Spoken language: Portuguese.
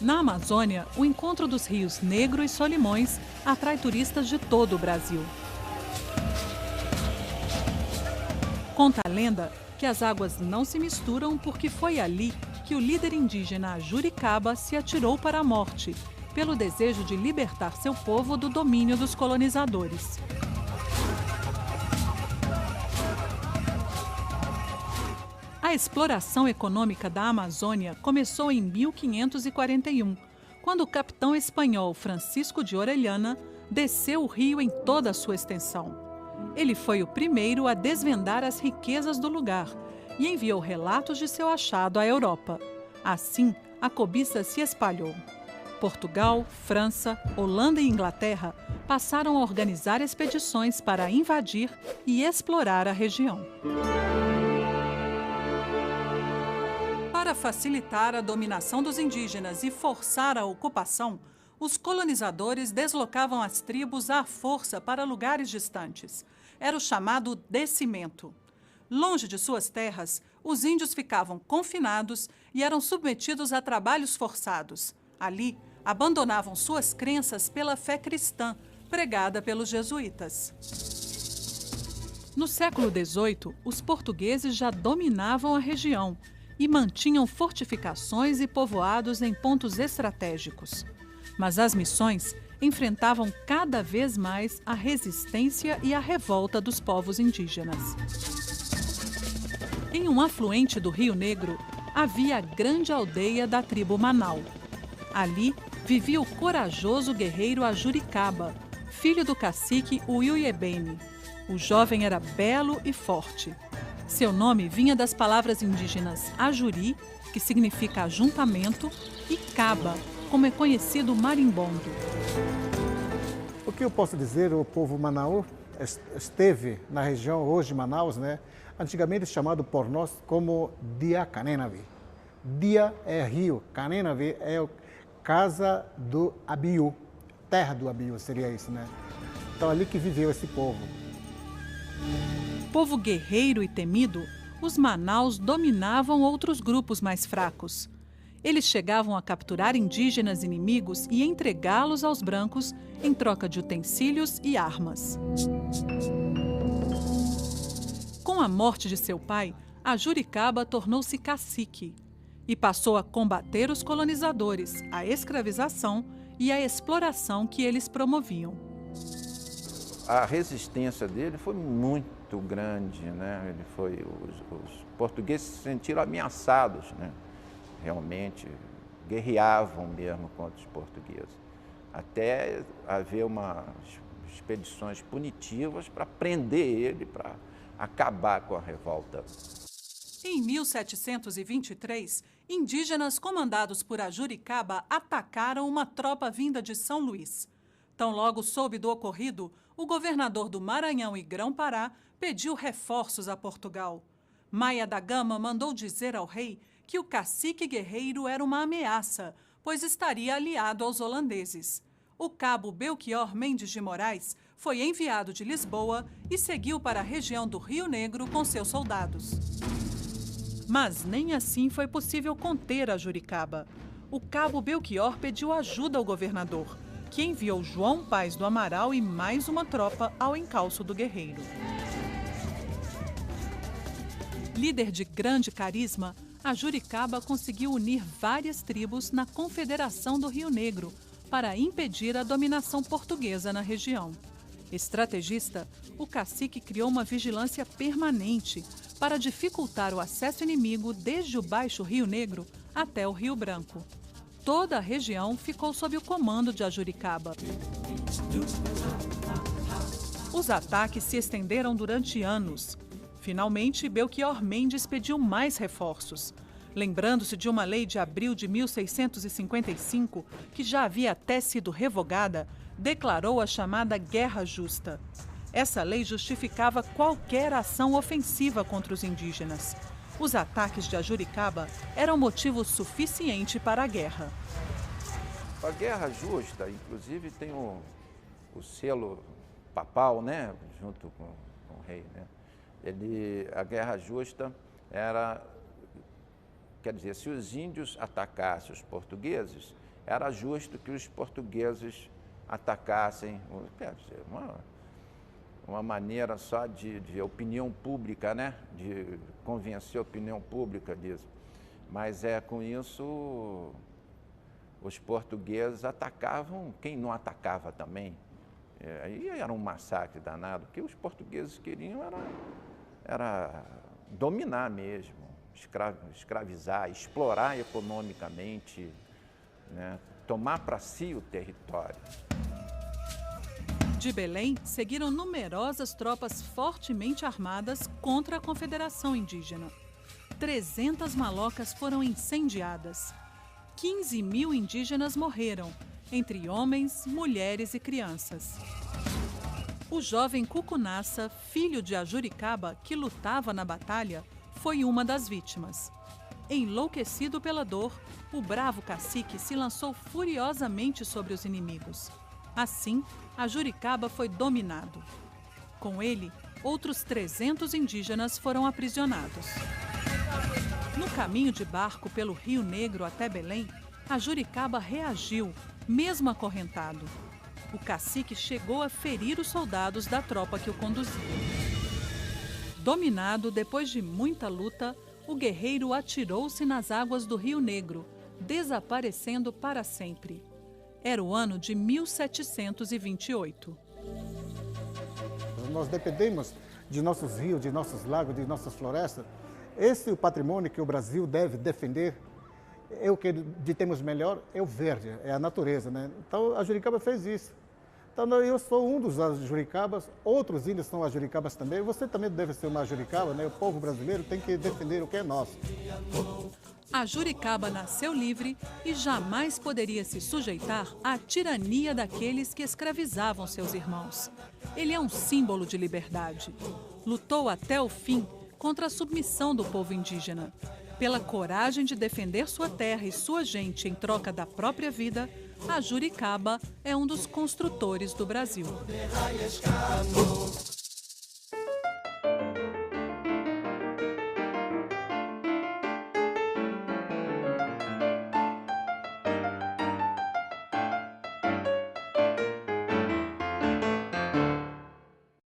Na Amazônia, o encontro dos rios Negro e Solimões atrai turistas de todo o Brasil. Conta a lenda que as águas não se misturam porque foi ali que o líder indígena Ajuricaba se atirou para a morte, pelo desejo de libertar seu povo do domínio dos colonizadores. A exploração econômica da Amazônia começou em 1541, quando o capitão espanhol Francisco de Orellana desceu o rio em toda a sua extensão. Ele foi o primeiro a desvendar as riquezas do lugar e enviou relatos de seu achado à Europa. Assim, a cobiça se espalhou. Portugal, França, Holanda e Inglaterra passaram a organizar expedições para invadir e explorar a região. Para facilitar a dominação dos indígenas e forçar a ocupação, os colonizadores deslocavam as tribos à força para lugares distantes. Era o chamado descimento. Longe de suas terras, os índios ficavam confinados e eram submetidos a trabalhos forçados. Ali, abandonavam suas crenças pela fé cristã, pregada pelos jesuítas. No século XVIII, os portugueses já dominavam a região e mantinham fortificações e povoados em pontos estratégicos. Mas as missões enfrentavam cada vez mais a resistência e a revolta dos povos indígenas. Em um afluente do Rio Negro, havia a grande aldeia da tribo Manau. Ali vivia o corajoso guerreiro Ajuricaba, filho do cacique Uiuiebene. O jovem era belo e forte. Seu nome vinha das palavras indígenas Ajuri, que significa ajuntamento, e Caba, como é conhecido o marimbondo. O que eu posso dizer, o povo Manaú esteve na região hoje Manaus, né? Antigamente chamado por nós como Dia Canenavi. Dia é rio, Canenavi é casa do Abiú, terra do Abiú seria isso, né? Então ali que viveu esse povo. Povo guerreiro e temido, os Manaus dominavam outros grupos mais fracos. Eles chegavam a capturar indígenas inimigos e entregá-los aos brancos em troca de utensílios e armas. Com a morte de seu pai, Ajuricaba tornou-se cacique e passou a combater os colonizadores, a escravização e a exploração que eles promoviam. A resistência dele foi muito grande, né? Os portugueses se sentiram ameaçados, né? Realmente guerreavam mesmo contra os portugueses, até haver umas expedições punitivas para prender ele, para acabar com a revolta. Em 1723, indígenas comandados por Ajuricaba atacaram uma tropa vinda de São Luís. Tão logo soube do ocorrido, o governador do Maranhão e Grão-Pará pediu reforços a Portugal. Maia da Gama mandou dizer ao rei que o cacique guerreiro era uma ameaça, pois estaria aliado aos holandeses. O cabo Belchior Mendes de Moraes foi enviado de Lisboa e seguiu para a região do Rio Negro com seus soldados. Mas nem assim foi possível conter Ajuricaba. O cabo Belchior pediu ajuda ao governador, que enviou João Paz do Amaral e mais uma tropa ao encalço do guerreiro. Líder de grande carisma, Ajuricaba conseguiu unir várias tribos na Confederação do Rio Negro para impedir a dominação portuguesa na região. Estrategista, o cacique criou uma vigilância permanente para dificultar o acesso inimigo desde o Baixo Rio Negro até o Rio Branco. Toda a região ficou sob o comando de Ajuricaba. Os ataques se estenderam durante anos. Finalmente, Belchior Mendes pediu mais reforços. Lembrando-se de uma lei de abril de 1655, que já havia até sido revogada, declarou a chamada Guerra Justa. Essa lei justificava qualquer ação ofensiva contra os indígenas. Os ataques de Ajuricaba eram motivo suficiente para a guerra. A Guerra Justa, inclusive, tem o selo papal, né, junto com o rei, né? A Guerra Justa era, quer dizer, se os índios atacassem os portugueses, era justo que os portugueses atacassem, quer dizer, uma maneira só de opinião pública, né? De convencer a opinião pública disso. Mas com isso, os portugueses atacavam quem não atacava também. Aí era um massacre danado. O que os portugueses queriam era dominar mesmo, escravizar, explorar economicamente, né? Tomar para si o território. De Belém, seguiram numerosas tropas fortemente armadas contra a Confederação Indígena. 300 malocas foram incendiadas. 15 mil indígenas morreram, entre homens, mulheres e crianças. O jovem Cucunaça, filho de Ajuricaba, que lutava na batalha, foi uma das vítimas. Enlouquecido pela dor, o bravo cacique se lançou furiosamente sobre os inimigos. Assim, Ajuricaba foi dominado. Com ele, outros 300 indígenas foram aprisionados. No caminho de barco pelo Rio Negro até Belém, Ajuricaba reagiu, mesmo acorrentado. O cacique chegou a ferir os soldados da tropa que o conduzia. Dominado, depois de muita luta, o guerreiro atirou-se nas águas do Rio Negro, desaparecendo para sempre. Era o ano de 1728. Nós dependemos de nossos rios, de nossos lagos, de nossas florestas. Esse é o patrimônio que o Brasil deve defender. O que temos melhor é o verde, é a natureza, né? Então, a Ajuricaba fez isso. Então, eu sou um dos Ajuricabas, outros índios são Ajuricabas também. Você também deve ser uma Ajuricaba, né? O povo brasileiro tem que defender o que é nosso. Ajuricaba nasceu livre e jamais poderia se sujeitar à tirania daqueles que escravizavam seus irmãos. Ele é um símbolo de liberdade. Lutou até o fim contra a submissão do povo indígena. Pela coragem de defender sua terra e sua gente em troca da própria vida, Ajuricaba é um dos construtores do Brasil.